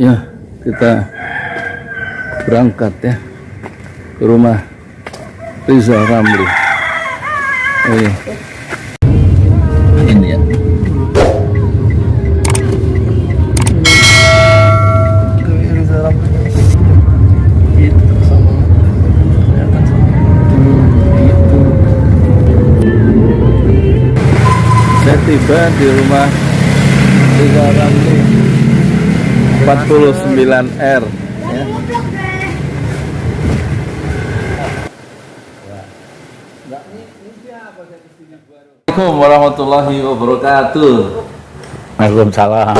Ya, kita berangkat ya ke rumah Rizal Ramli. Oh iya. Ini ya. Rizal Ramli. Itu sama. Kelihatan sama. Itu. Saya tiba di rumah Rizal Ramli 49R ya. Assalamualaikum warahmatullahi wabarakatuh. Waalaikumsalam.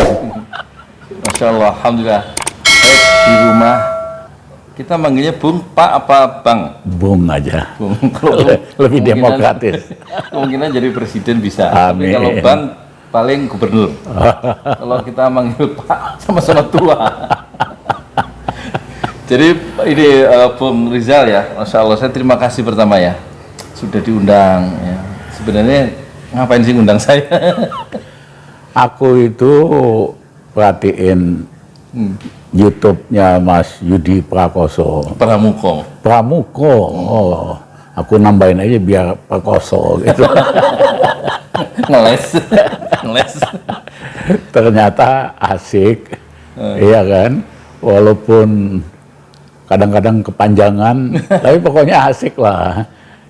Masya Allah, alhamdulillah. Di rumah kita manggilnya Bung, Pak apa Bang? Bung aja. Bung. Lebih demokratis. Kemungkinan jadi presiden bisa. Amin. Tapi kalau Bang paling gubernur. Kalau kita manggil Pak sama-sama tua. Jadi ini Bung Rizal ya, Masya Allah, saya terima kasih pertama ya sudah diundang ya. Sebenarnya ngapain sih ngundang saya? Aku itu perhatiin YouTube-nya Mas Yudi Prakoso. Pramuko. Pramuko. Oh, aku nambahin aja biar Prakoso gitu. Ngeles. Ngeles. Ternyata asik. Iya kan? Walaupun kadang-kadang kepanjangan, tapi pokoknya asik lah.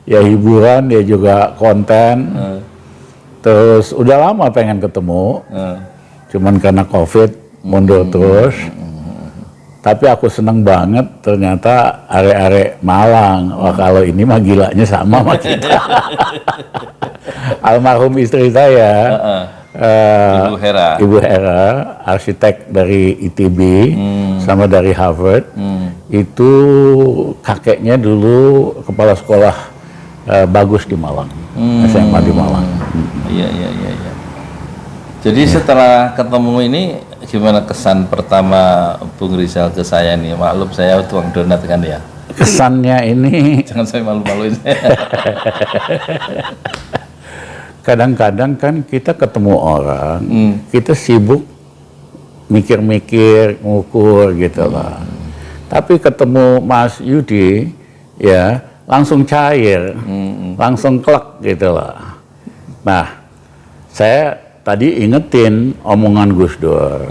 Ya hiburan, ya juga konten. Terus udah lama pengen ketemu, cuman karena COVID mundur terus. Tapi aku seneng banget ternyata arek-arek Malang. Wah kalau ini mah gilanya sama sama kita. Almarhum istri saya, Ibu Hera, arsitek dari ITB, sama dari Harvard. Itu kakeknya dulu kepala sekolah bagus di Malang, SMA di Malang. Iya. Jadi setelah ketemu ini, gimana kesan pertama Bung Rizal ke saya nih? Maklum saya tuang donat kan ya. Kesannya ini, Jangan saya malu-maluin. kadang-kadang kan kita ketemu orang, kita sibuk mikir-mikir, ngukur gitu lah. Tapi ketemu Mas Yudi, ya langsung cair, langsung klek gitu lah. Nah, saya tadi ingetin omongan Gus Dur.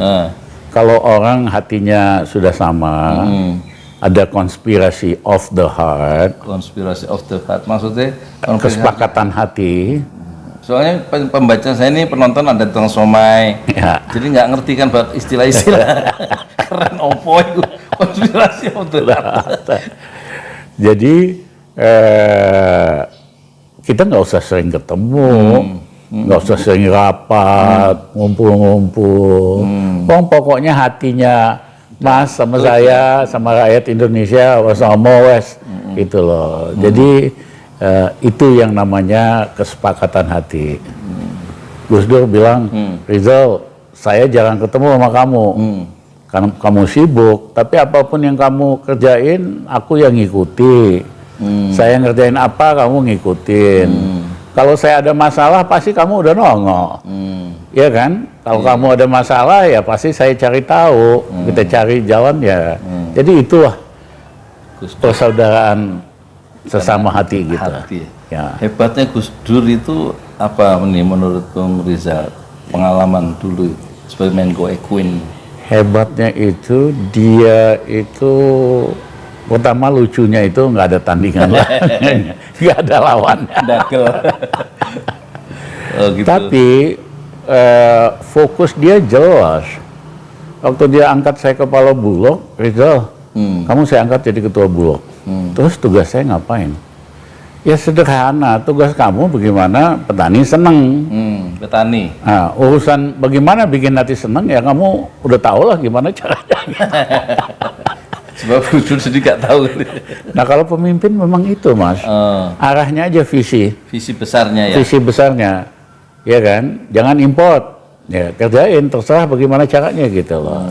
Kalau orang hatinya sudah sama, ada konspirasi of the heart. Konspirasi of the heart, maksudnya kesepakatan hati. Soalnya pembaca saya ini penonton ada tukang somai, Ya. jadi nggak ngerti kan buat istilah-istilah. Keren opo itu konspirasi of the heart. Jadi kita nggak usah sering ketemu, nggak usah sering rapat, ngumpul-ngumpul. Pokoknya hatinya Mas sama saya, sama rakyat Indonesia, sama wes, gitu loh. Jadi itu yang namanya kesepakatan hati. Gus Dur bilang, Rizal, saya jarang ketemu sama kamu, karena kamu sibuk. Tapi apapun yang kamu kerjain, aku yang ngikuti. Saya ngerjain apa, kamu ngikutin. Kalau saya ada masalah, pasti kamu udah nongol. Iya kan? Kalau kamu ada masalah, ya pasti saya cari tahu. Kita cari jalan ya. Jadi itulah persaudaraan sesama hati gitu. Ya. Hebatnya Gus Dur itu apa nih menurut Bung Rizal? Pengalaman dulu sebagai Menko Equine. Hebatnya itu dia itu pertama lucunya itu nggak ada tandingan lah, nggak ada lawannya. Dagel. Oh, gitu. Tapi fokus dia jelas. Waktu dia angkat saya kepala Bulog, Rizal, kamu saya angkat jadi ketua Bulog. Terus tugas saya ngapain? Ya sederhana, tugas kamu bagaimana petani seneng. Petani. Nah, urusan bagaimana bikin hati seneng ya kamu udah tahu lah gimana caranya. Sebab Gus Dur sendiri nggak tahu. Nah kalau pemimpin memang itu Mas, arahnya aja visi. Visi besarnya ya. Visi besarnya, ya kan? Jangan import, ya kerjain terserah bagaimana caranya gitu loh.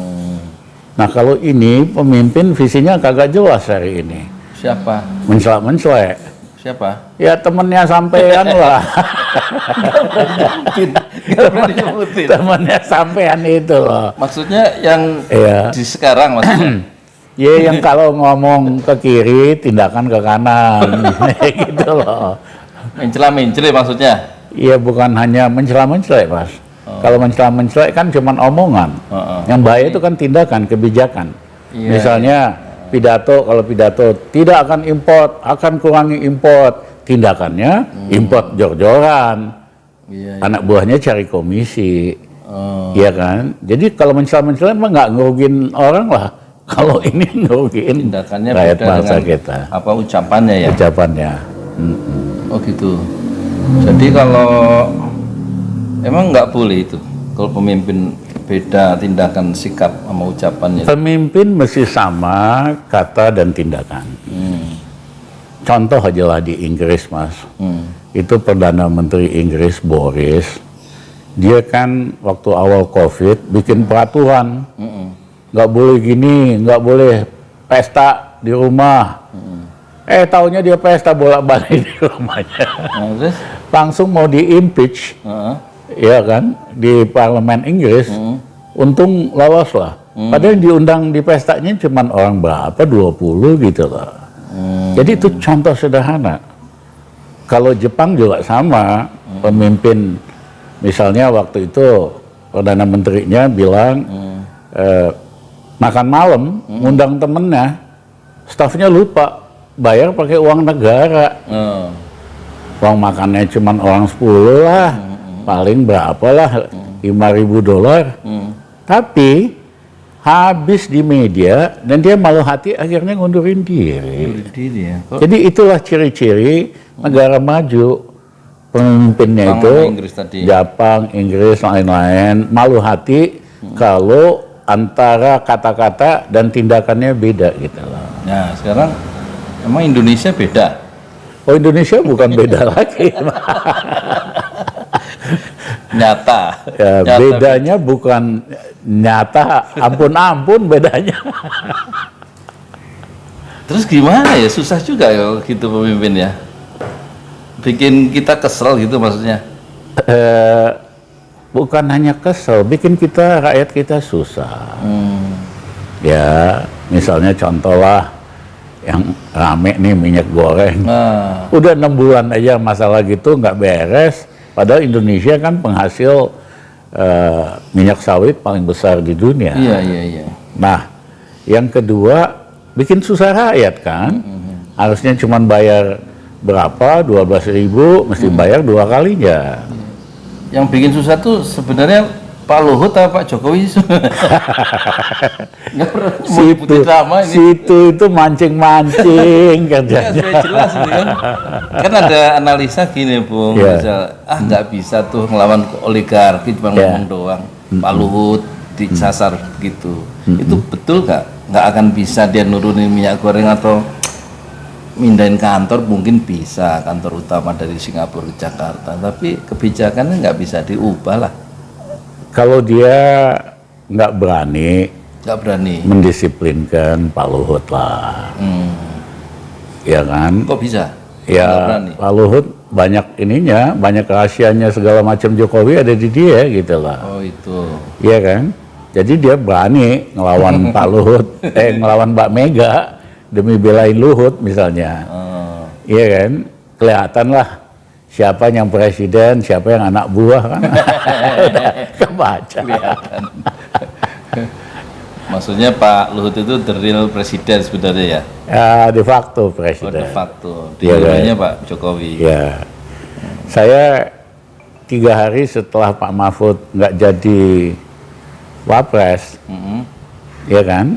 Nah kalau ini pemimpin visinya kagak jelas hari ini. Siapa? Mencelak-mencelek. Siapa? Ya temennya sampean lah. Nggak berani nyebutin. Temennya sampean itu loh. Maksudnya yang Iya. di sekarang maksudnya. Ya yang kalau ngomong ke kiri, tindakan ke kanan. Gitu loh. Mencela-mencela maksudnya. Iya bukan hanya mencela-mencela Mas. Kalau mencela-mencela kan cuma omongan. Yang bahaya itu kan tindakan, kebijakan. Iya, Misalnya pidato, kalau pidato tidak akan import, akan kurangi import. Tindakannya import jor-joran. Iya. Anak buahnya cari komisi. Oh. Iya kan? Jadi kalau mencela-mencela emang nggak ngerugin orang lah. Kalau ini ngerugin Tindakannya rakyat beda bangsa dengan kita. apa ucapannya ya? Ucapannya. Oh gitu. Jadi kalau emang nggak boleh itu kalau pemimpin beda tindakan sikap sama ucapannya. Pemimpin mesti sama kata dan tindakan. Contoh aja lah di Inggris Mas. Itu Perdana Menteri Inggris Boris. Dia kan waktu awal COVID bikin peraturan. Nggak boleh gini, nggak boleh pesta di rumah. Taunya dia pesta bolak-balik di rumahnya. Nah, terus? Langsung mau di-impeach. Ya kan, di parlemen Inggris. Untung lolos lah. Padahal yang diundang di pestanya cuma orang berapa, 20 gitu lah. Jadi itu contoh sederhana. Kalau Jepang juga sama, pemimpin misalnya waktu itu Perdana Menterinya bilang makan malam, ngundang temennya, stafnya lupa bayar pakai uang negara. Uang makannya cuma orang 10 lah, paling berapa lah, $5.000. Tapi habis di media dan dia malu hati akhirnya ngundurin diri. Ya. Jadi itulah ciri-ciri negara maju. Pemimpinnya Jepang itu sama Inggris tadi. Jepang, Inggris, lain-lain malu hati kalau antara kata-kata dan tindakannya beda gitu loh. Nah sekarang emang Indonesia beda. Oh Indonesia bukan beda lagi. Nyata. Ya, Nyata bedanya bukan nyata, ampun-ampun bedanya. Terus gimana ya, susah juga ya gitu pemimpin ya. Bikin kita kesel gitu maksudnya. Bukan hanya kesel, bikin kita rakyat kita susah. Ya, misalnya contoh lah yang rame nih minyak goreng. Nah, Udah 6 bulan aja masalah gitu nggak beres. Padahal Indonesia kan penghasil minyak sawit paling besar di dunia. iya. Nah, yang kedua bikin susah rakyat kan. Harusnya cuma bayar berapa, 12.000, mesti bayar 2 kalinya. yang bikin susah tuh sebenarnya Pak Luhut atau Pak Jokowi? Nggak pernah putih drama ini. Situ itu mancing-mancing Ya, kerjanya. supaya jelas ini kan. Kan ada analisa gini Bung, Ya. misal, nggak bisa tuh ngelawan oligarki cuma Ya. ngomong doang. Pak Luhut disasar gitu. Itu betul nggak akan bisa dia nurunin minyak goreng atau mindahin kantor, mungkin bisa kantor utama dari Singapura ke Jakarta, tapi kebijakannya nggak bisa diubah lah. Kalau dia nggak berani Nggak berani. mendisiplinkan Pak Luhut lah, ya kan? Kok bisa? Nggak Ya berani. Pak Luhut banyak ininya, banyak rahasianya segala macam Jokowi ada di dia gitu lah, Oh itu. ya kan? Jadi dia berani ngelawan Pak Luhut, ngelawan Mbak Mega demi belain Luhut misalnya, iya kan? Kelihatan lah siapa yang presiden, siapa yang anak buah kan? Udah kebaca. Kelihatan. Maksudnya Pak Luhut itu the real presiden sebenarnya ya? Ya de facto Oh, de presiden. facto. Iya, Dulunya Pak Jokowi. Ya, saya 3 hari setelah Pak Mahfud nggak jadi wapres, ya kan?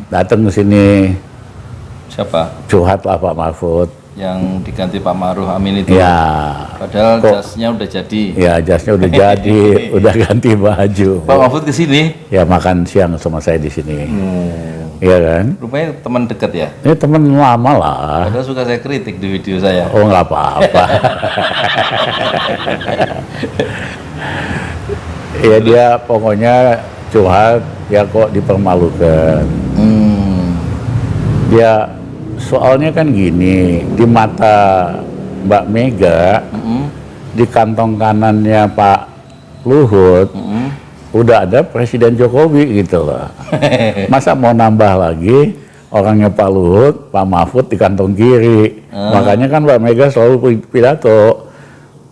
Datang ke sini Siapa? curhat lah Pak Mahfud. Yang diganti Pak Ma'ruf Amin itu? Ya, Padahal kok- jasnya udah jadi. ya jasnya udah jadi, udah ganti baju. Pak Mahfud ke sini. Ya makan siang sama saya di sini, ya kan? Rupanya teman dekat ya. Ini teman lama lah. Padahal suka saya kritik di video saya. Oh nggak apa-apa. Ya dia pokoknya curhat, ya kok dipermalukan. Ya soalnya kan gini, di mata Mbak Mega di kantong kanannya Pak Luhut udah ada Presiden Jokowi gitu loh. Masa mau nambah lagi orangnya Pak Luhut, Pak Mahfud di kantong kiri. Makanya kan Mbak Mega selalu pidato,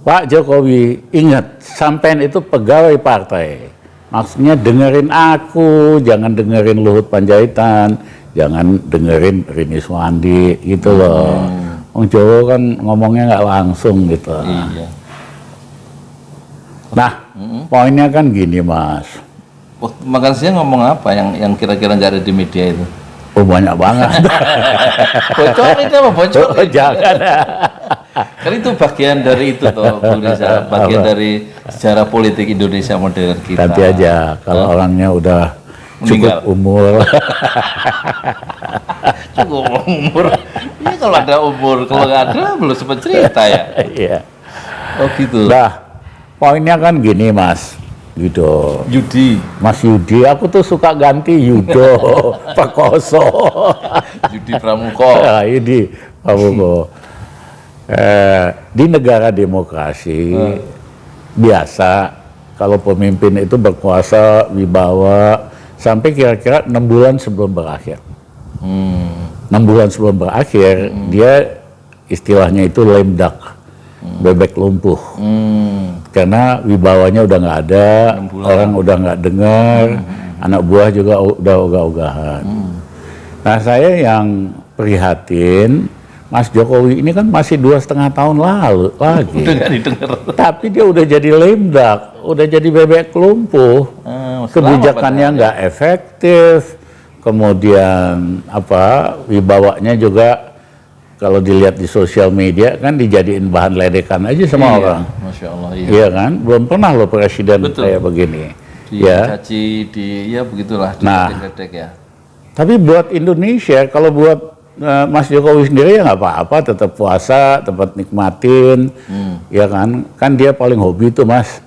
Pak Jokowi ingat sampean itu pegawai partai. Maksudnya dengerin aku, jangan dengerin Luhut Panjaitan, jangan dengerin Rini Suwandi gitu loh. Wong Jawa kan ngomongnya nggak langsung gitu. Iya. Nah, poinnya kan gini Mas. Waktu makan siang ngomong apa yang kira-kira nggak ada di media itu? Oh banyak banget. Bocor itu apa bocor? Oh, jangan. Kan itu bagian dari itu toh, Bu Riza, bagian dari sejarah politik Indonesia modern kita. Nanti aja kalau orangnya udah Meninggal. cukup umur. Cukup umur. Ini kalau ada umur, kalau nggak ada belum sempat cerita ya. Iya. Oh gitu. Nah, poinnya kan gini Mas. Gitu. Yudi, Mas Yudi, aku tuh suka ganti Yudo, Perkoso. Yudi Pramuko. Nah, ini Pramuko. Di negara demokrasi biasa kalau pemimpin itu berkuasa wibawa sampai kira-kira 6 bulan sebelum berakhir. 6 bulan sebelum berakhir dia istilahnya itu lame duck, bebek lumpuh. Karena wibawanya udah nggak ada, orang udah nggak dengar, anak buah juga udah ogah-ogahan. Nah saya yang prihatin, Mas Jokowi ini kan masih 2,5 tahun lalu lagi. Udah nggak didengar. Tapi dia udah jadi lame duck, udah jadi bebek lumpuh. Kebijakannya nggak efektif, kemudian wibawanya juga kalau dilihat di sosial media kan dijadiin bahan ledekan aja sama orang. Masya Allah. Iya. Iya kan, belum pernah loh presiden Betul. kayak begini. Dicaci, ya begitulah. Nah. Diledek ya. Tapi buat Indonesia, kalau buat Mas Jokowi sendiri ya nggak apa-apa, tetap puasa, tetap nikmatin, ya kan? Kan dia paling hobi tuh Mas.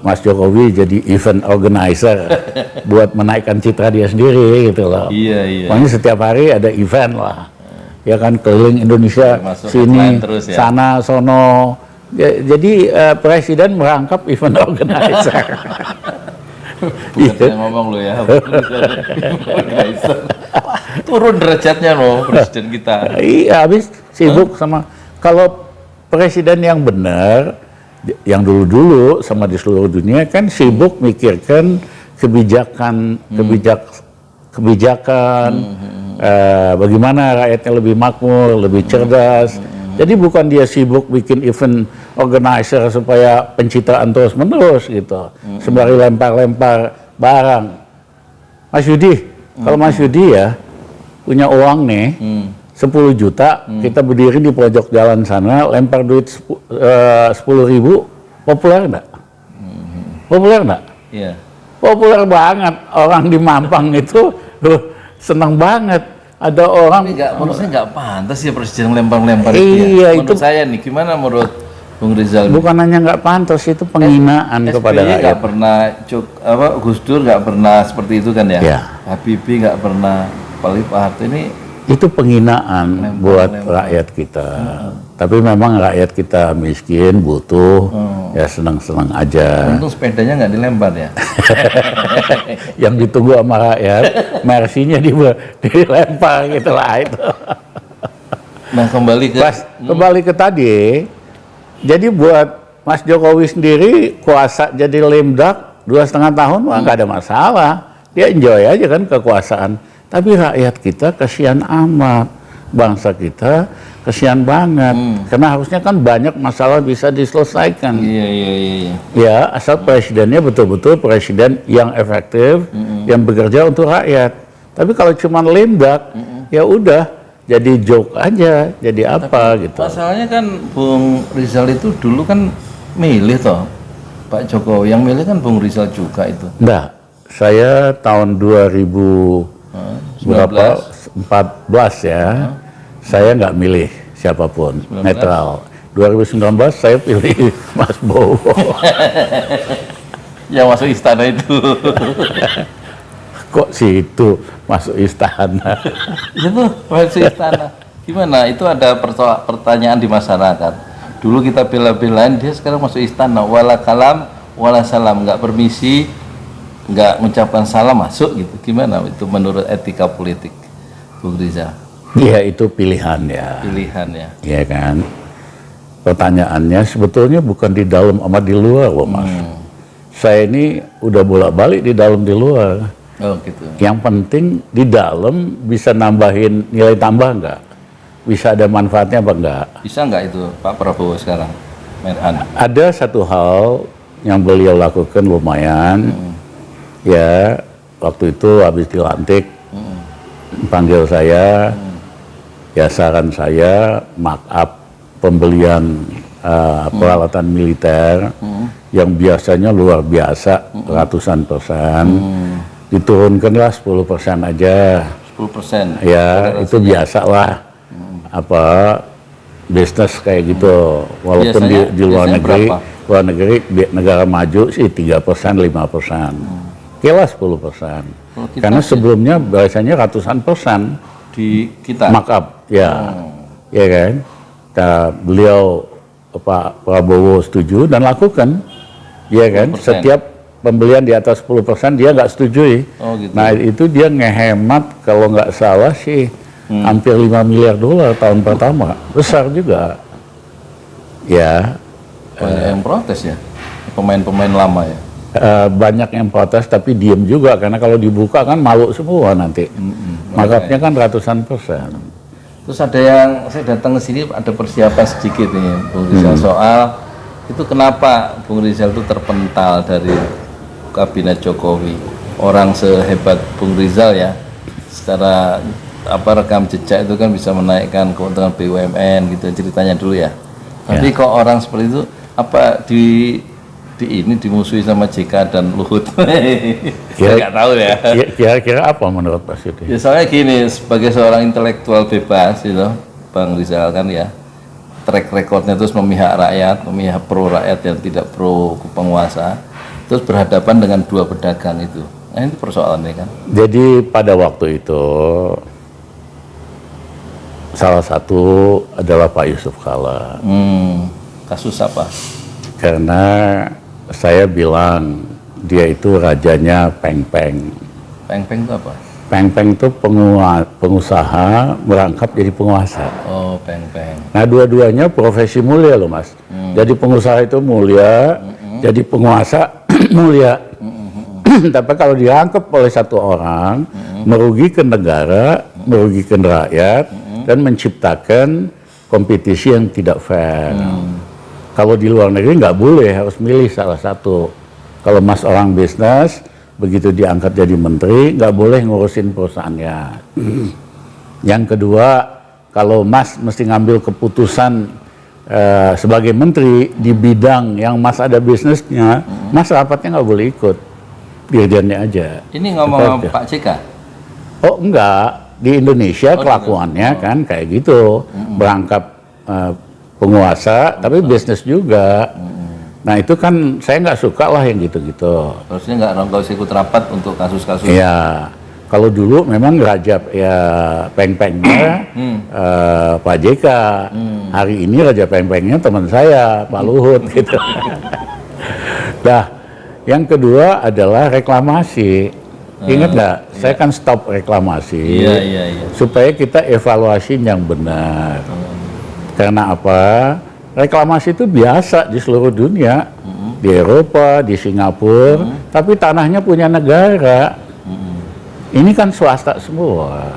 Mas Jokowi jadi event organizer buat menaikkan citra dia sendiri gitu loh. Iya. Pokoknya setiap hari ada event lah. Ya kan keliling Indonesia Masuk sini, terus ya. sana, sono. Jadi presiden merangkap event organizer. Bukan saya ngomong lo ya. Turun derajatnya loh presiden kita. Iya, habis sibuk sama kalau presiden yang benar, yang dulu-dulu sama di seluruh dunia kan sibuk mikirkan kebijakan, bagaimana rakyatnya lebih makmur, lebih cerdas. Jadi bukan dia sibuk bikin event organizer supaya pencitraan terus-menerus gitu, sembari lempar-lempar barang. Mas Yudi, kalau Mas Yudi ya punya uang nih 10 juta, kita berdiri di pojok jalan sana, lempar duit 10.000, populer enggak? Populer enggak? Iya. Populer banget, orang di Mampang itu senang banget. Ada orang Menurut saya nggak pantas ya presiden lempar-lempar itu Iya, ya. Menurut saya nih, gimana menurut Bung Rizal? bukan hanya nggak pantas, itu penghinaan kepada SBY nggak rakyat. pernah, Gus Dur nggak pernah seperti itu kan ya? Ya. Habibie nggak pernah, apalagi Pak Harto ini Itu penghinaan buat rakyat kita. Tapi memang rakyat kita miskin, butuh, ya senang-senang aja. untung sepedanya nggak dilempar ya. Yang ditunggu sama rakyat, mersinya dilempar gitu lah itu. Nah kembali ke Kembali ke tadi, jadi buat Mas Jokowi sendiri kuasa jadi lame duck 2,5 tahun mah nggak ada masalah, dia enjoy aja kan kekuasaan. Tapi rakyat kita kasihan amat, bangsa kita kasihan banget, karena harusnya kan banyak masalah bisa diselesaikan. Iya. Ya asal presidennya betul-betul presiden yang efektif, yang bekerja untuk rakyat. Tapi kalau cuma lame duck, ya udah jadi joke aja, jadi apa gitu. Masalahnya kan Bung Rizal itu dulu kan milih toh Pak Jokowi, yang milih kan Bung Rizal juga itu. Enggak, saya tahun 2000 berapa 14 ya, saya nggak milih siapapun, 19. netral. 2019 saya pilih Mas Bowo. Yang masuk istana itu. Kok situ masuk istana? Itu masuk istana. Gimana? Itu ada pertanyaan di masyarakat. Dulu kita bela-belain, dia sekarang masuk istana. Wala kalam, wala salam. Nggak permisi, nggak mengucapkan salam masuk gitu. Gimana itu menurut etika politik, Bung Rizal? Ya itu pilihan ya. Pilihan ya. Iya kan. Pertanyaannya sebetulnya bukan di dalam sama di luar loh Mas. Saya ini udah bolak-balik di dalam di luar. Oh gitu. Yang penting di dalam bisa nambahin nilai tambah nggak? Bisa ada manfaatnya apa enggak? Bisa nggak itu Pak Prabowo sekarang? Menhan. Ada satu hal yang beliau lakukan lumayan. Ya, waktu itu habis dilantik, panggil saya, ya saran saya markup pembelian peralatan militer yang biasanya luar biasa, ratusan persen, diturunkanlah 10% aja. 10%. Ya, itu biasa lah. Apa bisnis kayak gitu, walaupun di luar negeri, negara maju sih 3%, 5%, kira 10%. Karena sebelumnya biasanya ratusan persen di kita. markup, ya, ya kan. Beliau Pak Prabowo setuju dan lakukan, ya kan. 10%. Setiap pembelian di atas 10% dia nggak setujui. Oh, gitu. Nah itu dia ngehemat kalau nggak salah sih. Hampir 5 miliar dolar tahun pertama, besar juga. Ya. Banyak yang protes ya, pemain-pemain lama ya. Banyak yang protes tapi diem juga karena kalau dibuka kan malu semua nanti. Markupnya kan ratusan persen. Terus ada yang saya datang ke sini ada persiapan sedikit nih, Bung Rizal, soal itu kenapa Bung Rizal itu terpental dari kabinet Jokowi. Orang sehebat Bung Rizal ya, secara rekam jejak itu kan bisa menaikkan keuntungan BUMN gitu ceritanya dulu ya. Tapi kok orang seperti itu apa ini dimusuhi sama JK dan Luhut? Saya nggak tahu ya. Kira-kira apa menurut Pak Sudi? Ya soalnya gini, sebagai seorang intelektual bebas gitu, Bang Rizal kan ya, track recordnya terus memihak rakyat, memihak pro rakyat yang tidak pro penguasa, terus berhadapan dengan dua pedagang itu. Nah ini persoalannya kan. Jadi pada waktu itu salah satu adalah Pak Yusuf Kalla. Kasus apa? Karena saya bilang dia itu rajanya peng-peng. Peng-peng itu apa? Peng-peng itu pengusaha merangkap jadi penguasa. Oh, peng-peng. Nah dua-duanya profesi mulia loh Mas. Jadi pengusaha itu mulia, jadi penguasa mulia. Tapi kalau dirangkap oleh satu orang, merugikan negara, merugikan rakyat, dan menciptakan kompetisi yang tidak fair. Kalau di luar negeri nggak boleh, harus milih salah satu. Kalau Mas orang bisnis, begitu diangkat jadi menteri, nggak boleh ngurusin perusahaannya. Yang kedua, kalau Mas mesti ngambil keputusan sebagai menteri di bidang yang Mas ada bisnisnya, Mas rapatnya nggak boleh ikut, dirjennya aja. Ini ngomong Pak JK? Oh enggak. Di Indonesia kelakuannya kan kayak gitu, berangkap penguasa tapi bisnis juga. Nah itu kan saya nggak suka lah yang gitu-gitu. Harusnya nggak usah ikut rapat untuk kasus-kasus. Iya, kalau dulu memang raja ya peng-pengnya Pak JK. Hari ini raja peng-pengnya teman saya Pak Luhut gitu. Nah, yang kedua adalah reklamasi. Ingat nggak? Saya kan stop reklamasi supaya kita evaluasi yang benar. Karena apa? Reklamasi itu biasa di seluruh dunia, di Eropa, di Singapura, tapi tanahnya punya negara. Ini kan swasta semua,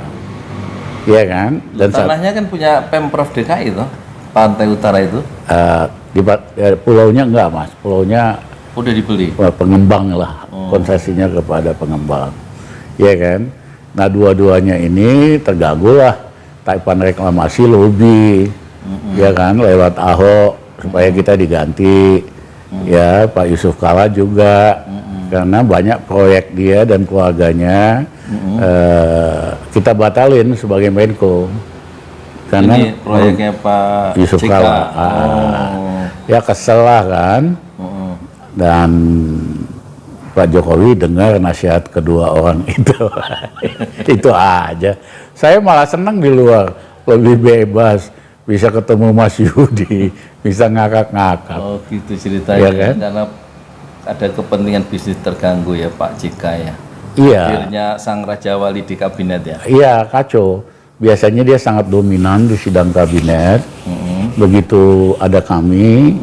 ya kan? Dan tanahnya kan punya Pemprov DKI itu, pantai utara itu. Pulaunya enggak Mas, pulaunya udah dibeli. Pengembang lah, konsesinya kepada pengembang, ya kan? Nah dua-duanya ini terganggu lah, taipan reklamasi lobby, ya kan, lewat Ahok supaya kita diganti, ya Pak Yusuf Kalla juga, karena banyak proyek dia dan keluarganya kita batalin sebagai Menko. Karena ini proyeknya Pak Yusuf Kalla, ya kesel lah kan. Dan Pak Jokowi dengar nasihat kedua orang itu. Itu aja. Saya malah senang di luar. lebih bebas, bisa ketemu Mas Yudi, bisa ngakak-ngakak. Oh gitu ceritanya, Iya kan? karena ada kepentingan bisnis terganggu ya Pak JK ya. Iya, Akhirnya sang Raja Wali di kabinet ya. iya kacau. Biasanya dia sangat dominan di sidang kabinet. Begitu ada kami,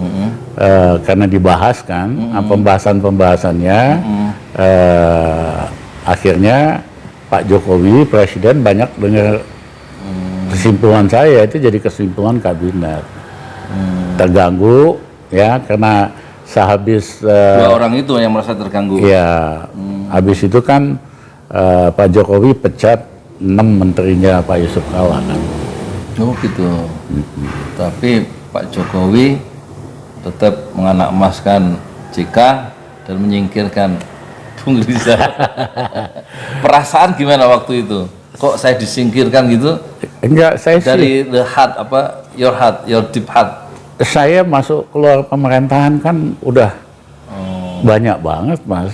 karena dibahas kan, pembahasan-pembahasannya, akhirnya Pak Jokowi Presiden banyak dengar kesimpulan saya, itu jadi kesimpulan kabinet. Terganggu ya karena sehabis Dua orang itu yang merasa terganggu. ya habis itu kan Pak Jokowi pecat 6 menterinya Pak Yusuf Kalla kan. Oh gitu. Tapi Pak Jokowi tetap menganak-emaskan JK dan menyingkirkan Bung Rizal. Perasaan gimana waktu itu? Kok saya disingkirkan gitu? Enggak, saya sih Dari the heart apa? Your deep heart. saya masuk keluar pemerintahan kan udah banyak banget Mas.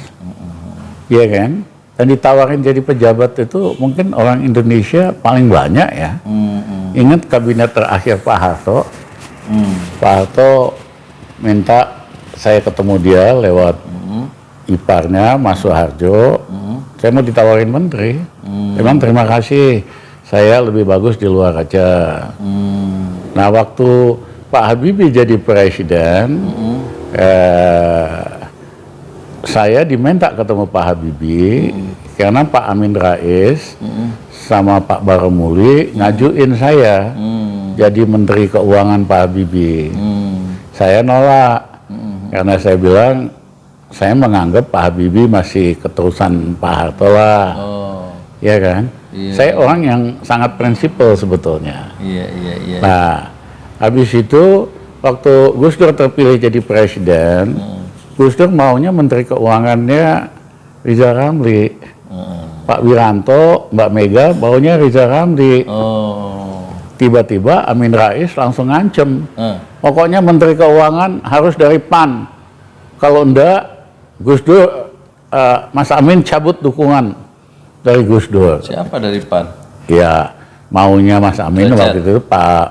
Iya kan? Dan ditawarin jadi pejabat itu mungkin orang Indonesia paling banyak ya. Ingat kabinet terakhir Pak Harto. Pak Harto minta saya ketemu dia lewat iparnya Mas Soeharjo. Saya mau ditawarin menteri. Memang terima kasih, saya lebih bagus di luar aja. Nah waktu Pak Habibie jadi presiden, saya diminta ketemu Pak Habibie karena Pak Amin Rais sama Pak Baromuli ngajuin saya jadi Menteri Keuangan Pak Habibie. Saya nolak karena saya bilang saya menganggap Pak Habibie masih keterusan Pak Harto lah, ya kan? Iya. Saya orang yang sangat prinsipil sebetulnya. Iya. Nah, habis itu waktu Gus Dur terpilih jadi presiden, Gus Dur maunya Menteri Keuangannya Rizal Ramli. Pak Wiranto, Mbak Mega maunya Rizal Ramli. Tiba-tiba Amin Rais langsung ngancem. Pokoknya Menteri Keuangan harus dari PAN. Kalau enggak, Gus Dur, Mas Amin cabut dukungan dari Gus Dur. Siapa dari PAN? Ya, maunya Mas Amin waktu itu Pak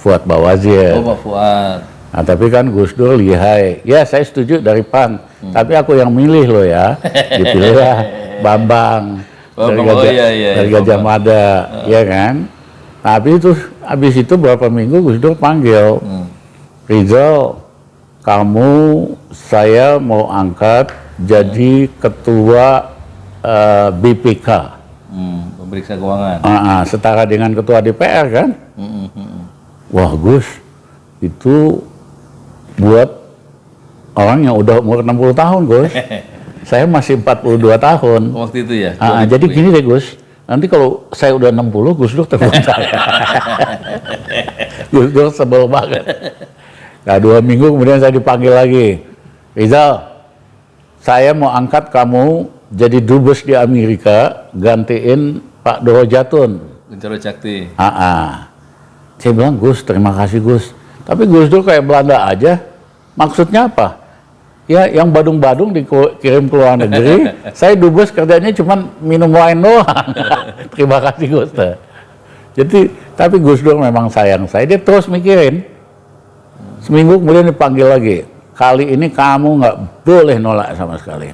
Fuad Bawazir. Oh Pak Fuad. Nah, tapi kan Gus Dur lihai. Ya, saya setuju dari PAN. Tapi aku yang milih loh ya. Dipilihlah Bambang. Dari Gajah Mada, ya kan? Tapi itu habis itu beberapa minggu Gus Dur panggil. Rizal, kamu saya mau angkat jadi ketua BPK. Pemeriksa keuangan. Setara dengan ketua DPR kan? Wah Gus, itu buat orang yang udah umur 60 tahun Gus. Saya masih 42 tahun. Waktu itu ya? Jadi gini deh Gus, nanti kalau saya udah 60, Gus Dur telepon saya. Gus Dur sebel banget. Nah 2 minggu kemudian saya dipanggil lagi. Rizal, saya mau angkat kamu jadi dubes di Amerika, gantiin Pak Doro Jatun. Doro Jakti. Saya bilang, Gus, terima kasih Gus. Tapi Gus Dur kayak Belanda aja. Maksudnya apa? Ya, yang badung-badung dikirim ke luar negeri. Saya dubes kerjanya cuma minum wine doang. Terima kasih Gus. Jadi, tapi Gus Dur memang sayang saya. Dia terus mikirin. Seminggu kemudian dipanggil lagi. Kali ini kamu nggak boleh nolak sama sekali.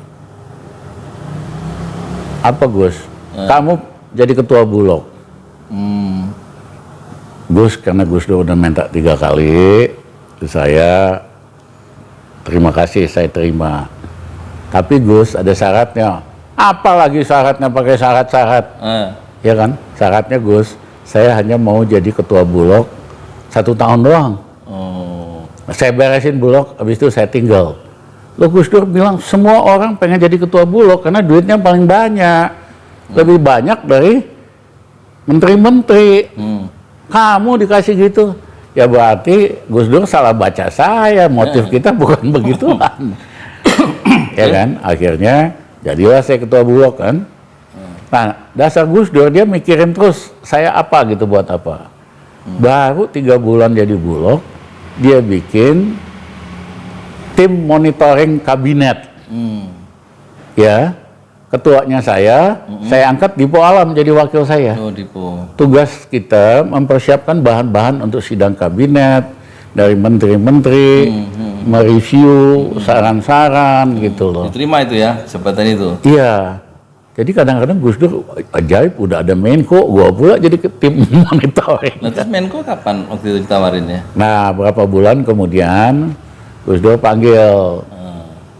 Apa Gus? Kamu jadi ketua Bulog. Gus, karena Gus Dur udah minta 3 kali, saya terima kasih, saya terima. Tapi Gus ada syaratnya. Apalagi syaratnya pakai syarat-syarat? Ya kan? Syaratnya Gus, saya hanya mau jadi ketua Bulog 1 tahun doang. Saya beresin Bulog, habis itu saya tinggal. Loh Gus Dur bilang semua orang pengen jadi ketua Bulog karena duitnya paling banyak. Lebih banyak dari menteri-menteri. Kamu dikasih gitu. Ya berarti Gus Dur salah baca saya, motif kita bukan begituan. Ya kan? Akhirnya jadilah saya ketua Bulog kan. Nah, dasar Gus Dur dia mikirin terus saya apa gitu buat apa. Baru 3 bulan jadi Bulog, dia bikin tim monitoring kabinet. Ya. ketuanya saya angkat Dipo Alam jadi wakil saya. Oh, Dipo. Tugas kita mempersiapkan bahan-bahan untuk sidang kabinet, dari menteri-menteri, mereview saran-saran gitu loh. Diterima itu ya, jabatan itu? Iya. Jadi kadang-kadang Gus Dur ajaib udah ada Menko, gua pula jadi tim monitoring. Nah, terus Menko kapan waktu itu ditawarin ya? Nah, berapa bulan kemudian Gus Dur panggil,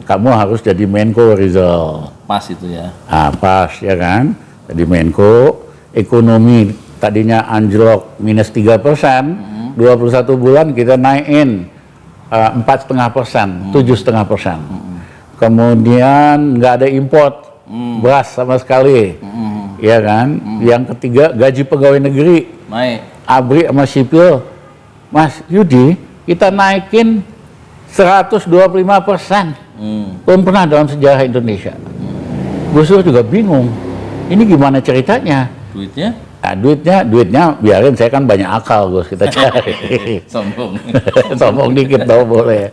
kamu harus jadi Menko Rizal. Pas itu ya? Nah, pas ya kan, jadi Menko, ekonomi tadinya anjlok minus 3%, 21 bulan kita naikin 4,5%, 7,5%. Kemudian nggak ada import beras sama sekali, ya kan. Yang ketiga gaji pegawai negeri Naik. ABRI sama sipil, Mas Yudi, kita naikin 125%. Belum pernah dalam sejarah Indonesia. Gus Dur juga bingung, ini gimana ceritanya? Duitnya? Nah, duitnya biarin, saya kan banyak akal Gus, kita cari. Sombong. Sombong dikit tau boleh.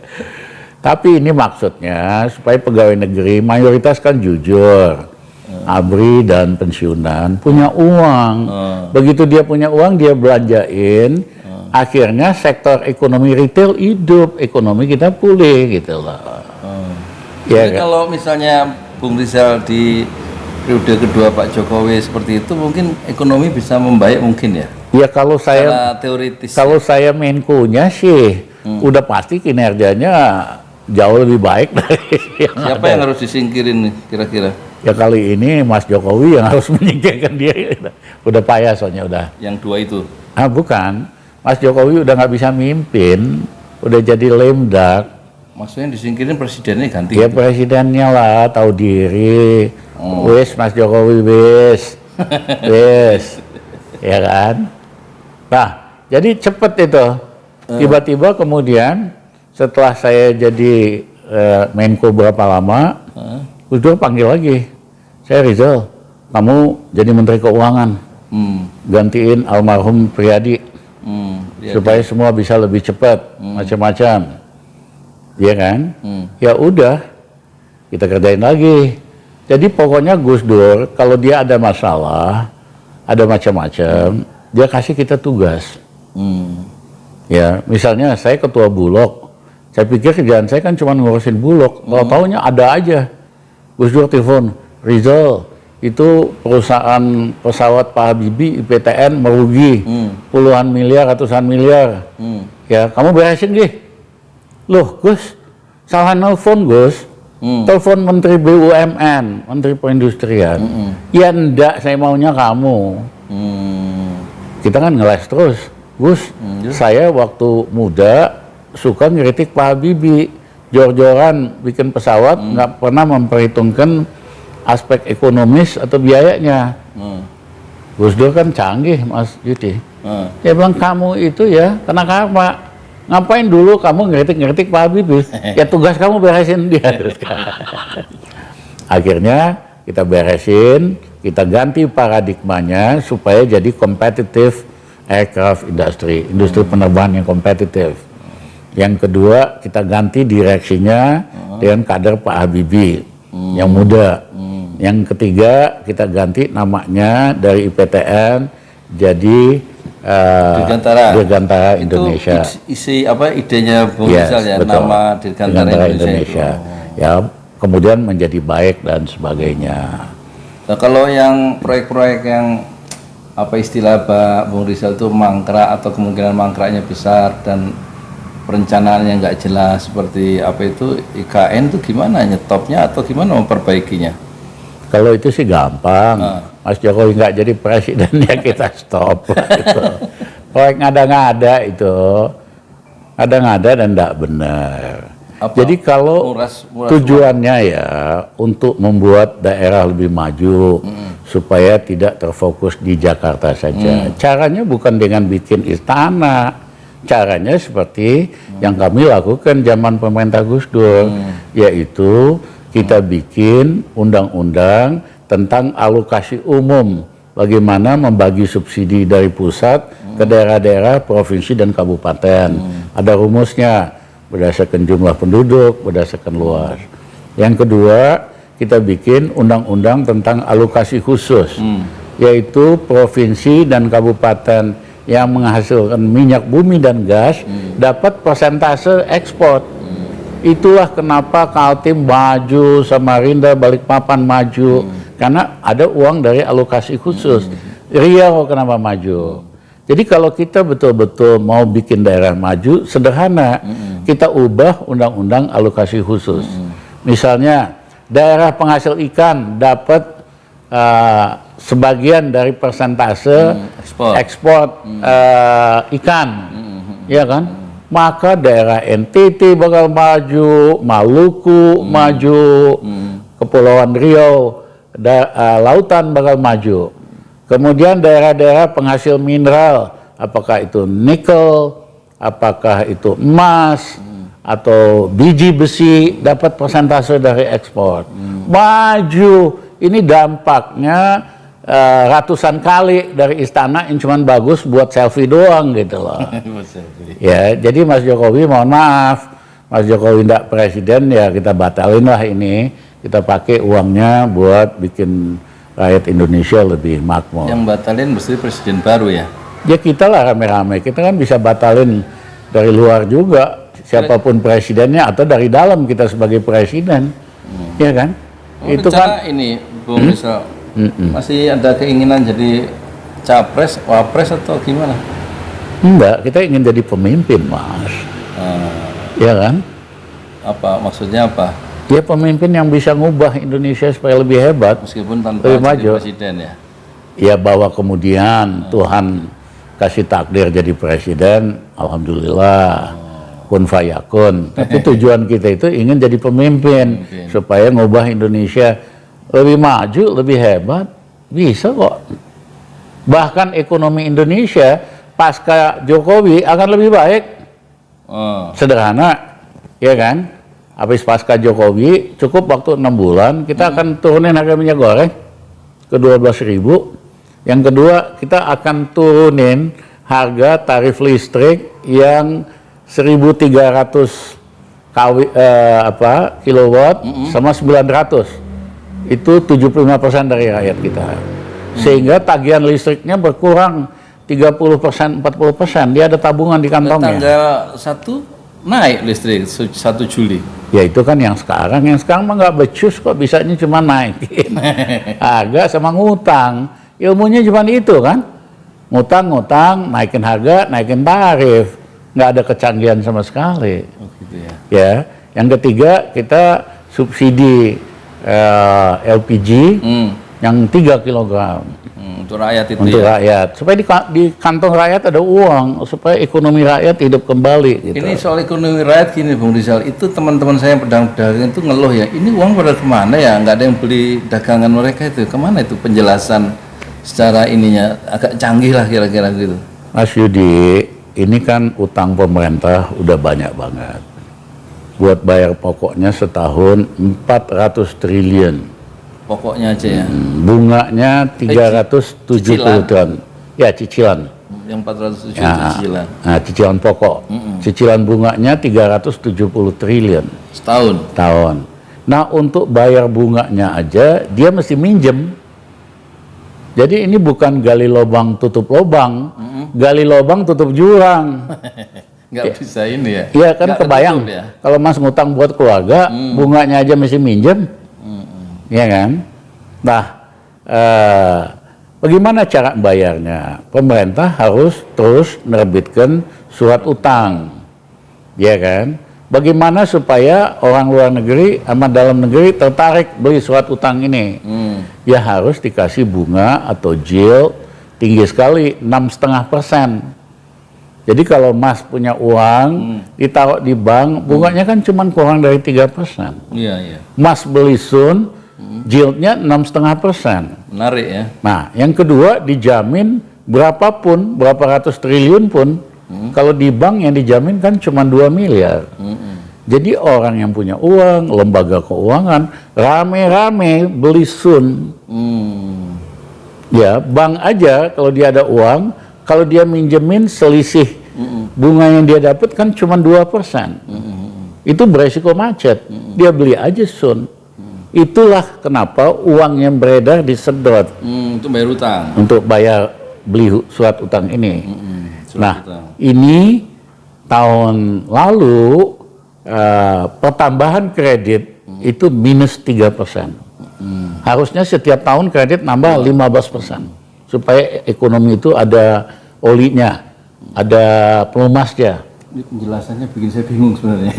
Tapi ini maksudnya supaya pegawai negeri mayoritas kan jujur, ABRI dan pensiunan punya uang. Begitu dia punya uang dia belanjain, akhirnya sektor ekonomi retail hidup, ekonomi kita pulih gitu loh. Ya, Jadi kan? kalau misalnya Bung Rizal di periode kedua Pak Jokowi seperti itu, mungkin ekonomi bisa membaik mungkin ya? Ya kalau saya Secara teoritis. kalau saya Menko-nya sih udah pasti kinerjanya jauh lebih baik dari yang Siapa ada. yang harus disingkirin nih kira-kira? Ya kali ini Mas Jokowi yang harus menyingkirkan dia. Udah payah soalnya udah. Yang dua itu? Ah bukan, Mas Jokowi udah nggak bisa mimpin, udah jadi lame duck. Maksudnya disingkirin presidennya ganti? Ya presidennya lah, tahu diri. Wes Mas Jokowi wes, wes, ya kan. Nah, jadi cepet itu. Tiba-tiba kemudian setelah saya jadi Menko berapa lama, Gus Dur panggil lagi. Saya Rizal, kamu jadi Menteri Keuangan, gantiin almarhum Priadi, supaya semua bisa lebih cepat, macam-macam. Iya kan? Ya udah, kita kerjain lagi. Jadi pokoknya Gus Dur kalau dia ada masalah, ada macam-macam, dia kasih kita tugas. Ya, misalnya saya ketua Bulog, saya pikir kerjaan saya kan cuma ngurusin Bulog. Kalau taunya ada aja. Gus Dur telepon, Rizal, itu perusahaan pesawat Pak Habibie IPTN merugi puluhan miliar, ratusan miliar. Ya, kamu beresin gih. Loh Gus, salah nelfon Gus, telepon Menteri BUMN, Menteri Perindustrian. Ya enggak, saya maunya kamu. Kita kan ngeles terus, Gus, saya waktu muda suka ngeritik Pak Habibie, jor-joran bikin pesawat, nggak pernah memperhitungkan aspek ekonomis atau biayanya. Gus Dur kan canggih Mas Yudi. Dia bilang kamu itu ya kena karma. Ngapain dulu kamu ngeritik-ngeritik Pak Habibie? Ya tugas kamu beresin dia. Akhirnya kita beresin, kita ganti paradigmanya supaya jadi competitive aircraft industry, industri penerbangan yang kompetitif. Yang kedua, kita ganti direksinya dengan kader Pak Habibie yang muda. Yang ketiga, kita ganti namanya dari IPTN jadi Dirgantara Indonesia. Itu isi apa idenya Bung Rizal ya, betul. nama Dirgantara Indonesia. Ya, kemudian menjadi baik dan sebagainya. Nah, kalau yang proyek-proyek yang apa istilah Pak Bung Rizal itu mangkrak atau kemungkinan mangkraknya besar dan perencanaannya nggak jelas seperti apa itu IKN itu gimana nyetopnya atau gimana memperbaikinya? Kalau itu sih gampang. Mas Jokowi nggak jadi presiden ya kita stop. Gitu. Proyek ngada-ngada itu, ngada-ngada dan nggak benar. Jadi kalau tujuannya ya untuk membuat daerah lebih maju supaya tidak terfokus di Jakarta saja. Caranya bukan dengan bikin istana, caranya seperti yang kami lakukan zaman pemerintah Gus Dur, yaitu kita bikin undang-undang tentang alokasi umum, bagaimana membagi subsidi dari pusat ke daerah-daerah, provinsi dan kabupaten. Ada rumusnya berdasarkan jumlah penduduk, berdasarkan luas. Yang kedua, kita bikin undang-undang tentang alokasi khusus, yaitu provinsi dan kabupaten yang menghasilkan minyak bumi dan gas dapat persentase ekspor. Itulah kenapa Kaltim maju, Samarinda, Balikpapan maju, karena ada uang dari alokasi khusus. Riau kenapa maju? Jadi kalau kita betul-betul mau bikin daerah maju, sederhana, kita ubah undang-undang alokasi khusus. Misalnya daerah penghasil ikan dapat sebagian dari persentase ekspor ikan, ya kan? Maka daerah NTT bakal maju, Maluku maju, Kepulauan Riau, lautan bakal maju. Kemudian daerah-daerah penghasil mineral, apakah itu nikel, apakah itu emas, atau biji besi, dapat persentase dari ekspor. Maju, ini dampaknya ratusan kali dari istana yang cuma bagus buat selfie doang gitu loh. Ya, jadi Mas Jokowi mohon maaf, Mas Jokowi tidak presiden, ya kita batalin lah ini, kita pakai uangnya buat bikin rakyat Indonesia lebih makmur. Yang batalin mesti presiden baru ya? Ya kita lah rame-rame, kita kan bisa batalin dari luar juga, siapapun presidennya, atau dari dalam kita sebagai presiden, ya kan? Itu kan ini, Bung Rizal, masih ada keinginan jadi capres, wapres atau gimana? Enggak, kita ingin jadi pemimpin, Mas. Ya kan? Apa maksudnya apa? Ya pemimpin yang bisa ngubah Indonesia supaya lebih hebat, Meskipun tanpa lebih jadi maju. presiden ya? Ya bahwa kemudian Tuhan kasih takdir jadi presiden, alhamdulillah, kun fayakun. Tapi tujuan kita itu ingin jadi pemimpin supaya ngubah Indonesia lebih maju, lebih hebat, bisa kok. Bahkan ekonomi Indonesia pasca Jokowi akan lebih baik. Sederhana, ya kan? Habis pasca Jokowi cukup waktu 6 bulan kita akan turunin harga minyak goreng ke 12.000. Yang kedua, kita akan turunin harga tarif listrik yang 1.300 kilowatt sama 900. Itu 75% dari rakyat kita. Sehingga tagihan listriknya berkurang 30%, 40%. Dia ada tabungan di kantongnya. Tanggal 1 naik listrik 1 Juli. Ya itu kan yang sekarang mah nggak becus kok, bisanya cuma naikin harga sama ngutang. Ilmunya cuma itu kan, ngutang, naikin harga, naikin tarif, nggak ada kecanggihan sama sekali. Oh, gitu ya. Ya, yang ketiga kita subsidi LPG yang 3 kg. Untuk rakyat itu untuk ya? rakyat, supaya di kantong rakyat ada uang, supaya ekonomi rakyat hidup kembali. Gitu. Ini soal ekonomi rakyat gini, Bung Rizal, itu teman-teman saya yang pedagang itu ngeluh ya, ini uang pada kemana ya, nggak ada yang beli dagangan mereka itu, kemana itu penjelasan secara ininya, agak canggih lah kira-kira gitu. Mas Yudi, ini kan utang pemerintah udah banyak banget. Buat bayar pokoknya setahun 400 triliun. Pokoknya aja ya? Bunganya 370 triliun. Ya, cicilan. Yang 407 Ya, cicilan. Nah, cicilan pokok. Cicilan bunganya 370 triliun. Setahun? Nah, untuk bayar bunganya aja, dia mesti minjem. Jadi ini bukan gali lubang tutup lubang, gali lubang tutup jurang. Nggak bisa ini ya? Iya kan, nggak kebayang ketutup ya? kalau Mas ngutang buat keluarga, bunganya aja mesti minjem. Ya kan? Nah, bagaimana cara bayarnya? Pemerintah harus terus menerbitkan surat utang, ya kan? Bagaimana supaya orang luar negeri sama dalam negeri tertarik beli surat utang ini? Ya harus dikasih bunga atau yield tinggi sekali, 6,5%. Jadi kalau Mas punya uang, ditaruh di bank, bunganya kan cuma kurang dari 3%. Iya, iya. Mas beli sun, yieldnya 6,5%. Menarik ya? Nah, yang kedua dijamin berapapun, berapa ratus triliun pun, kalau di bank yang dijamin kan cuma 2 miliar. Jadi orang yang punya uang, lembaga keuangan, rame-rame beli sun. Ya, bank aja kalau dia ada uang, kalau dia minjemin selisih bunga yang dia dapat kan cuma 2%. Itu beresiko macet. Dia beli aja sun. Itulah kenapa uang yang beredar disedot Untuk bayar utang. untuk bayar beli surat utang ini. Surat Nah, utang. ini tahun lalu pertambahan kredit itu minus 3%. Harusnya setiap tahun kredit nambah 15% supaya ekonomi itu ada olinya, ada pelumasnya. Ini penjelasannya bikin saya bingung sebenarnya.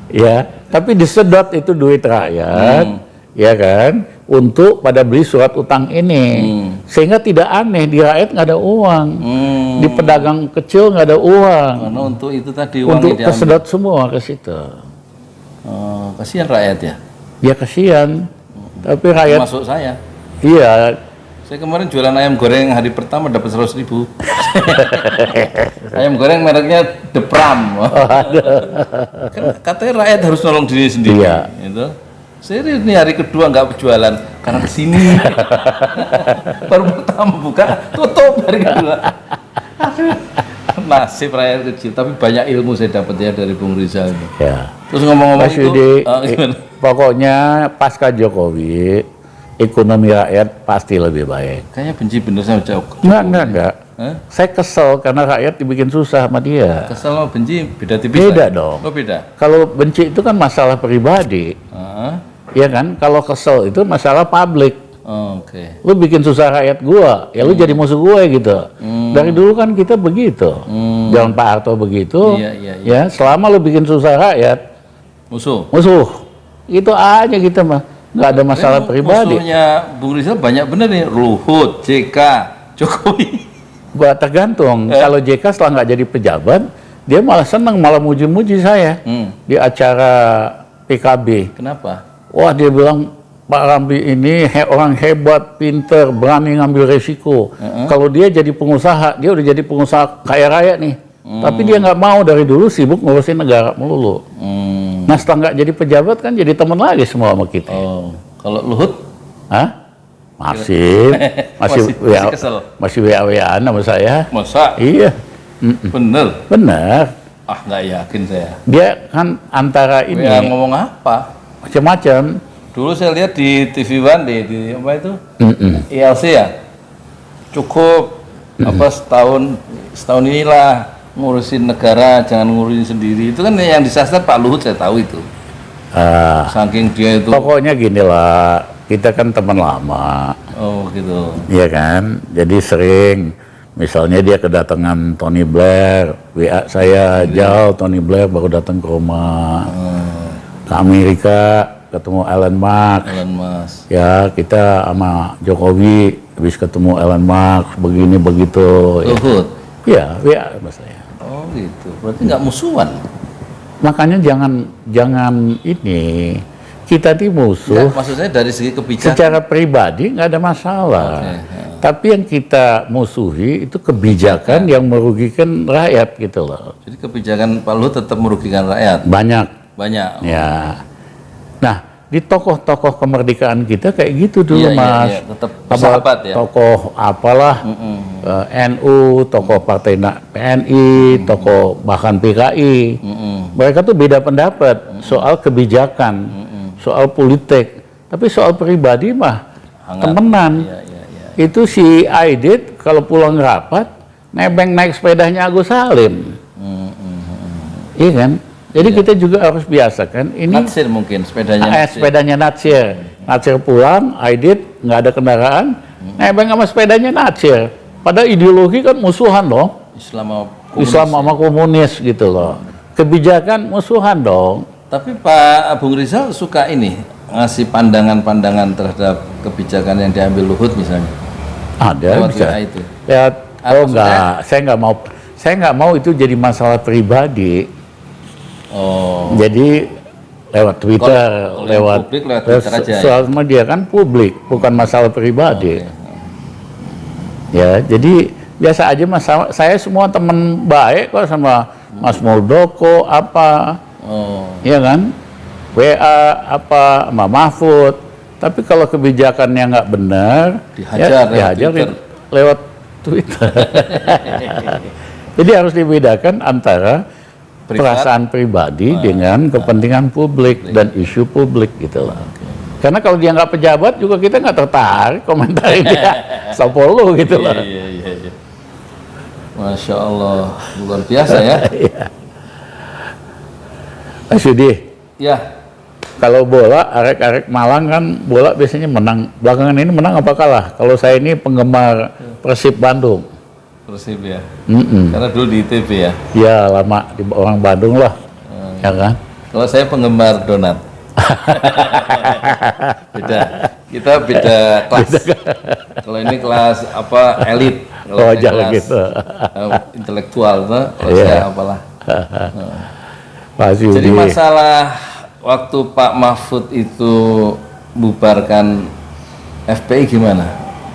Ya, tapi disedot itu duit rakyat, ya kan, untuk pada beli surat utang ini, sehingga tidak aneh di rakyat nggak ada uang, di pedagang kecil nggak ada uang, Karena untuk itu tadi uang untuk diambil. kesedot semua ke situ. Kasihan rakyat ya. Ya kasihan, tapi rakyat, Masuk saya. iya, Saya kemarin jualan ayam goreng hari pertama dapat 100.000. Ayam goreng mereknya The Pram. Kan katanya rakyat harus nolong diri sendiri. Iya. Gitu. Serius nih hari kedua nggak berjualan karena kesini. Baru pertama buka tutup hari kedua. Aduh. Nasib rakyat kecil, tapi banyak ilmu saya dapat ya dari Bung Rizal ini. ya. Terus ngomong-ngomong Mas itu, Yudi, gimana? pokoknya pasca Jokowi, ekonomi rakyat pasti lebih baik. Kayaknya benci bener sama Jokowi. Enggak. Hah? Saya kesel karena rakyat dibikin susah sama dia. Kesel sama benci beda tipis. Beda lah. dong. Oh beda. Kalau benci itu kan masalah pribadi, Heeh. ya kan? Kalau kesel itu masalah publik. Oke. Lu bikin susah rakyat gua, ya lu jadi musuh gue gitu. Dari dulu kan kita begitu. Jangan Pak Harto begitu. Iya. Ya, selama lu bikin susah rakyat, Musuh. musuh. Itu aja kita mah. Nggak ada masalah pribadi. Musuhnya Bung Rizal banyak bener nih. Luhut, JK, Jokowi. Buat tergantung. Kalau JK setelah nggak jadi pejabat, dia malah seneng, malah muji-muji saya di acara PKB. Kenapa? Wah, dia bilang Pak Ramli ini orang hebat, pinter, berani ngambil resiko. Kalau dia jadi pengusaha, dia udah jadi pengusaha kaya raya nih. Tapi dia nggak mau, dari dulu sibuk ngurusin negara melulu. Nah, setelah nggak jadi pejabat kan jadi teman lagi semua sama kita. Oh, kalau Luhut Hah? Masih masih kesel. masih WA-WA-an sama saya. Masa? Iya, Bener. benar. Ah, nggak yakin saya. Dia kan antara ini Ya ngomong apa? macam-macam. Dulu saya lihat di TV One di apa itu? ILC ya. Cukup apa setahun inilah ngurusin negara, jangan ngurusin sendiri. Itu kan yang disasar Pak Luhut, saya tahu itu. Saking dia itu. Pokoknya gini lah, kita kan teman lama, Oh gitu. ya kan. Jadi sering, misalnya dia kedatangan Tony Blair, WA saya, Jal, Tony Blair baru datang ke rumah. Ke Amerika, ketemu Elon Musk. Elon Musk. Ya, kita sama Jokowi habis ketemu Elon Musk, begini begitu. Ya. Luhut. Ya, WA sama saya. Oh gitu. Berarti nggak musuhan. Makanya jangan ini, kita di musuh. Maksud saya dari segi kebijakan. Secara pribadi nggak ada masalah. Tapi yang kita musuhi itu kebijakan yang merugikan rakyat gitu loh. Jadi kebijakan Pak Luhut tetap merugikan rakyat. Banyak. Banyak. Ya. Nah, di tokoh-tokoh kemerdekaan kita kayak gitu dulu, Mas. Iya, tetap bersahabat ya. Tokoh apalah, NU, tokoh partai PNI, tokoh bahkan PKI. Mereka tuh beda pendapat soal kebijakan, soal politik. Tapi soal pribadi mah Hangat. temenan. Iya. Itu si Aidit kalau pulang rapat, nebeng naik sepedanya Agus Salim. Iya kan? Jadi kita juga harus biasakan ini. Natsir mungkin sepedanya. Natsir. Sepedanya Natsir. Natsir pulang, Aidit nggak ada kendaraan, nebeng sama sepedanya Natsir. Padahal ideologi kan musuhan loh. Islam sama komunis gitu loh. Kebijakan musuhan dong. Tapi Pak Bung Rizal suka ini ngasih pandangan-pandangan terhadap kebijakan yang diambil Luhut misalnya. Ada Lewat bisa. WA itu. Ya, Maksudnya? oh enggak, saya nggak mau itu jadi masalah pribadi. Oh. Jadi lewat Twitter, Kalau yang lewat publik lewat Twitter aja ya? sosial media kan publik, bukan masalah pribadi. Ya, jadi biasa aja Mas. Saya semua teman baik kok sama Mas Muldoko apa, ya kan? WA apa sama Mahfud. Tapi kalau kebijakannya nggak benar, dihajar lewat Twitter. Jadi harus dibedakan antara perasaan pribadi dengan kepentingan publik dan isu publik gitu loh. Karena kalau dia nggak pejabat juga kita nggak tertarik komentarin dia Sapolo gitu loh. Iya. Masya Allah, luar biasa ya. Mas Yudi, Ya, kalau bola, arek-arek Malang kan bola biasanya menang. Belakangan ini menang apa kalah? Kalau saya ini penggemar Persib Bandung. Persib ya. Mm-mm. Karena dulu di ITB ya. Ya lama di orang Bandung lah, ya kan? Kalau saya penggemar donat. Beda. Kita beda kelas. Kalau ini kelas apa elit. Kalau Oh, saya jangan kelas gitu. intelektual, tuh. Kalau Iya. saya apalah. Mas Yudi. Jadi masalah waktu Pak Mahfud itu bubarkan FPI gimana?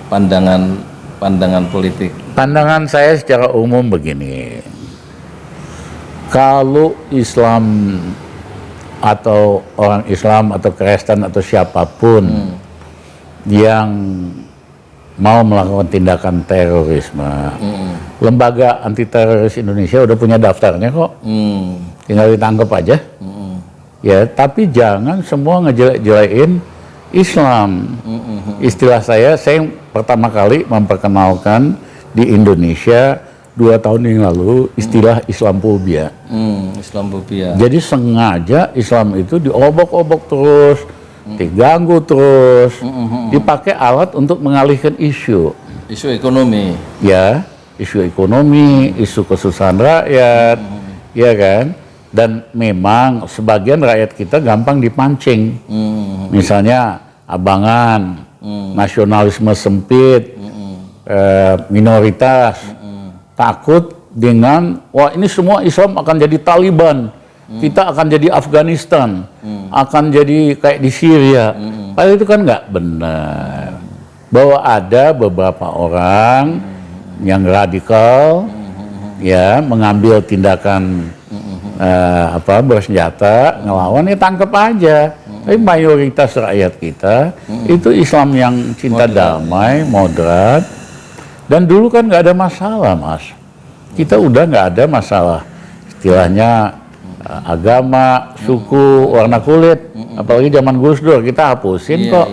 Pandangan politik. Pandangan saya secara umum begini, kalau Islam atau orang Islam atau Kristen atau siapapun yang mau melakukan tindakan terorisme, lembaga anti teroris Indonesia udah punya daftarnya kok, tinggal ditangkap aja. Ya, tapi jangan semua ngejelek-jelekin Islam. Istilah saya pertama kali memperkenalkan di Indonesia 2 tahun yang lalu istilah Islamophobia. Islamophobia. Jadi sengaja Islam itu diobok-obok terus, diganggu terus, dipakai alat untuk mengalihkan isu. Isu ekonomi. Ya, isu ekonomi, isu kesusahan rakyat, ya kan? Dan memang sebagian rakyat kita gampang dipancing. Misalnya abangan, nasionalisme sempit, minoritas, takut dengan wah ini semua Islam akan jadi Taliban, kita akan jadi Afghanistan, akan jadi kayak di Syria. Padahal itu kan nggak benar. Bahwa ada beberapa orang yang radikal, ya mengambil tindakan bersenjata ngelawan, ya tangkap aja. Tapi mayoritas rakyat kita itu Islam yang cinta damai, moderat, dan dulu kan nggak ada masalah, Mas. Kita udah nggak ada masalah istilahnya agama, suku, warna kulit, apalagi zaman Gus Dur kita hapusin kok.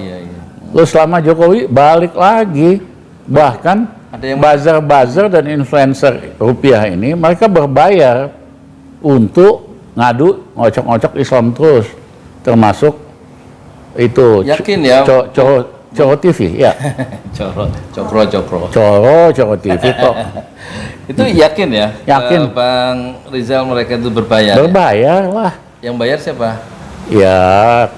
Lo selama Jokowi balik lagi, bahkan buzzer-buzzer dan influencer rupiah ini mereka berbayar untuk ngadu ngocok-ngocok Islam terus, termasuk itu yakin ya Coro TV ya. Coro TV kok. Itu yakin ya? Yakin. Bang Rizal mereka itu berbayar. Berbayar ya? lah. Yang bayar siapa? Ya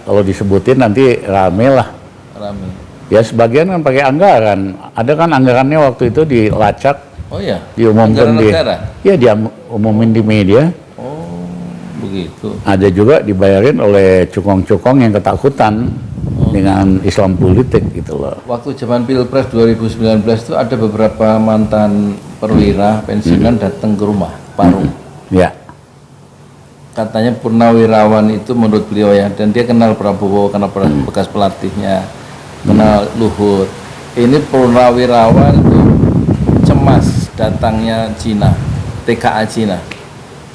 kalau disebutin nanti rame lah. Rame. Ya sebagian kan pakai anggaran. Ada kan anggarannya waktu itu dilacak. Oh iya. Diumumkan di. Ya dia umumin di media. Oh begitu. Ada juga dibayarin oleh cukong-cukong yang ketakutan dengan Islam politik gitu loh. Waktu zaman Pilpres 2019 itu ada beberapa mantan perwira pensiunan datang ke rumah Parung. Ya. Katanya purnawirawan itu menurut beliau ya, dan dia kenal Prabowo karena bekas pelatihnya, kenal Luhut. Ini purnawirawan itu cemas datangnya Cina, TKA Cina.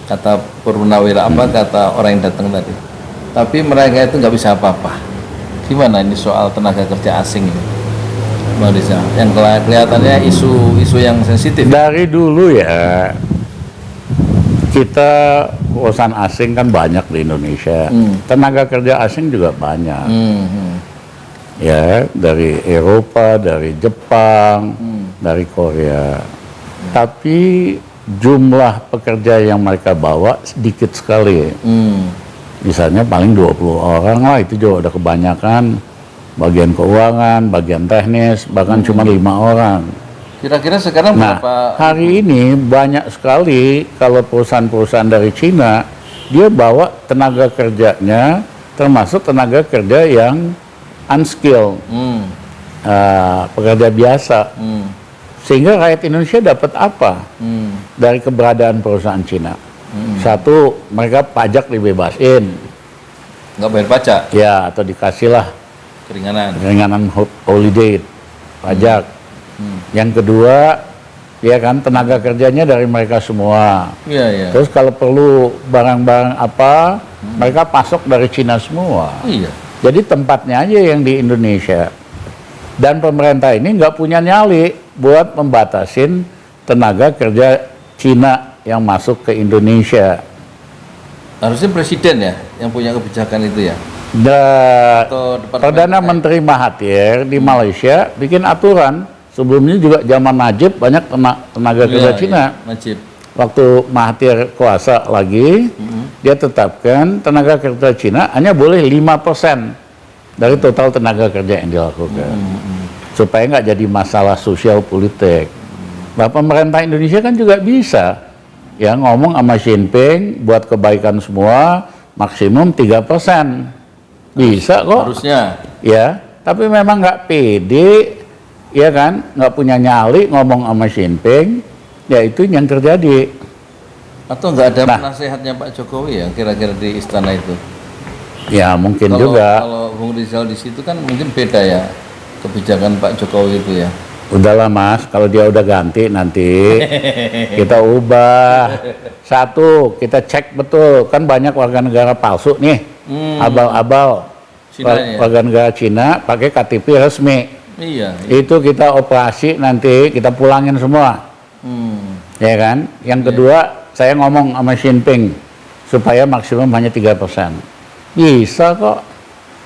Kata purnawira kata orang yang datang tadi. Tapi mereka itu nggak bisa apa-apa. Gimana ini soal tenaga kerja asing ini, Bang Rizal? Yang kelihatannya isu yang sensitif. Dari dulu ya, kita perusahaan asing kan banyak di Indonesia. Tenaga kerja asing juga banyak. Ya, dari Eropa, dari Jepang, dari Korea. Tapi jumlah pekerja yang mereka bawa sedikit sekali. Misalnya paling 20 orang lah, itu juga udah kebanyakan. Bagian keuangan, bagian teknis, bahkan cuma 5 orang. Kira-kira sekarang berapa? Hari ini banyak sekali kalau perusahaan-perusahaan dari Cina, dia bawa tenaga kerjanya, termasuk tenaga kerja yang unskilled, pekerja biasa. Sehingga rakyat Indonesia dapat apa dari keberadaan perusahaan Cina? Satu, mereka pajak dibebasin. Nggak bayar pajak? Ya, atau dikasihlah keringanan holiday, pajak. Yang kedua, ya kan, tenaga kerjanya dari mereka semua. Iya, iya. Terus kalau perlu barang-barang apa, mereka pasok dari Cina semua. Iya. Jadi tempatnya aja yang di Indonesia. Dan pemerintah ini nggak punya nyali buat membatasin tenaga kerja Cina yang masuk ke Indonesia. Harusnya presiden ya yang punya kebijakan itu ya. Atau Departemen Perdana terkait. Menteri Mahathir di Malaysia bikin aturan. Sebelumnya juga zaman Najib banyak tenaga kerja Iya, Cina. iya. Najib. Waktu Mahathir kuasa lagi, dia tetapkan tenaga kerja Cina hanya boleh 5% dari total tenaga kerja yang dilakukan. Supaya nggak jadi masalah sosial politik. Nah, pemerintah Indonesia kan juga bisa ya ngomong sama Xi Jinping buat kebaikan semua maksimum 3%. Bisa kok. Harusnya. Ya, tapi memang nggak pede, ya kan, nggak punya nyali ngomong sama Xi Jinping, ya itu yang terjadi. Atau nggak ada Nah. penasehatnya Pak Jokowi ya kira-kira di istana itu? Ya mungkin Kalau juga. kalau Bung Rizal di situ kan mungkin beda ya kebijakan Pak Jokowi itu ya. Udahlah Mas, kalau dia udah ganti nanti kita ubah. Satu, kita cek betul, kan banyak warga negara palsu nih, abal-abal Cina ya? warga negara Cina pakai KTP resmi. Iya. Itu kita operasi nanti, kita pulangin semua. Ya kan? Yang kedua, saya ngomong sama Xi Jinping supaya maksimum hanya 3%. Bisa kok.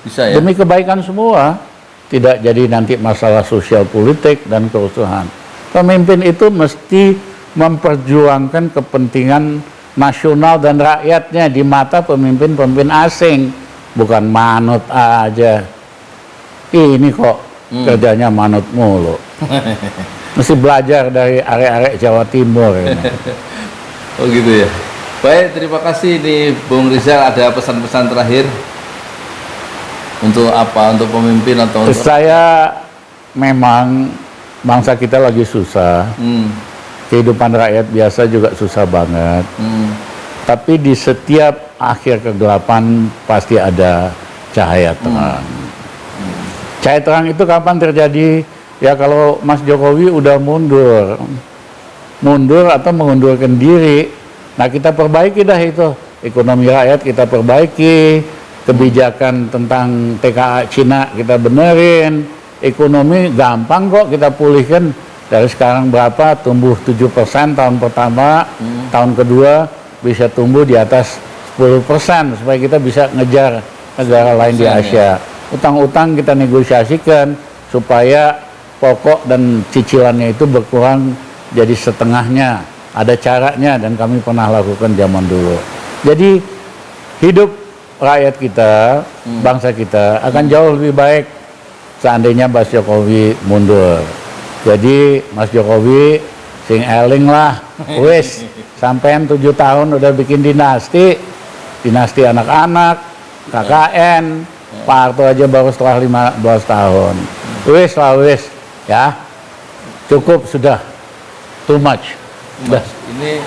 Bisa ya. Demi kebaikan semua. Tidak jadi nanti masalah sosial politik dan kerusuhan. Pemimpin itu mesti memperjuangkan kepentingan nasional dan rakyatnya di mata pemimpin-pemimpin asing. Bukan manut aja. Ini kok kerjanya manut mulu. Mesti belajar dari arek-arek Jawa Timur ini. Oh gitu ya. Baik, terima kasih nih Bung Rizal, ada pesan-pesan terakhir untuk apa? Untuk pemimpin atau untuk Saya memang bangsa kita lagi susah. Kehidupan rakyat biasa juga susah banget. Tapi di setiap akhir kegelapan pasti ada cahaya terang. Cahaya terang itu kapan terjadi? Ya kalau Mas Jokowi udah mundur atau mengundurkan diri. Nah kita perbaiki dah itu. Ekonomi rakyat kita perbaiki. Kebijakan tentang TKA Cina kita benerin. Ekonomi gampang kok kita pulihkan. Dari sekarang berapa? Tumbuh 7% tahun pertama. Tahun kedua bisa tumbuh di atas 10% supaya kita bisa ngejar negara lain di Asia. Utang-utang kita negosiasikan supaya pokok dan cicilannya itu berkurang jadi setengahnya. Ada caranya dan kami pernah lakukan zaman dulu. Jadi hidup rakyat kita, bangsa kita akan jauh lebih baik seandainya Mas Jokowi mundur. Jadi Mas Jokowi sing eling lah, wis sampean 7 tahun udah bikin dinasti anak-anak, KKN, Pak Harto aja baru setelah 15 tahun. Wis lah wis, ya cukup sudah, too much. Mas, ini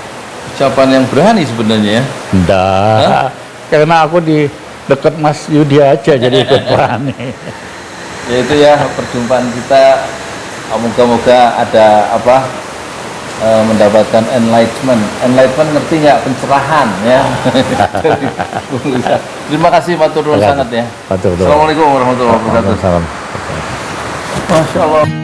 ucapan yang berani sebenarnya ya. Enggak, karena aku di dekat Mas Yudi aja jadi ikut berani. Ya itu ya perjumpaan kita. Moga-moga ada apa mendapatkan enlightenment ngerti nggak, pencerahan ya. Terima kasih Pak Turun sangat ya. Pak Turun. Assalamualaikum warahmatullahi wabarakatuh. Salam. Masya Allah.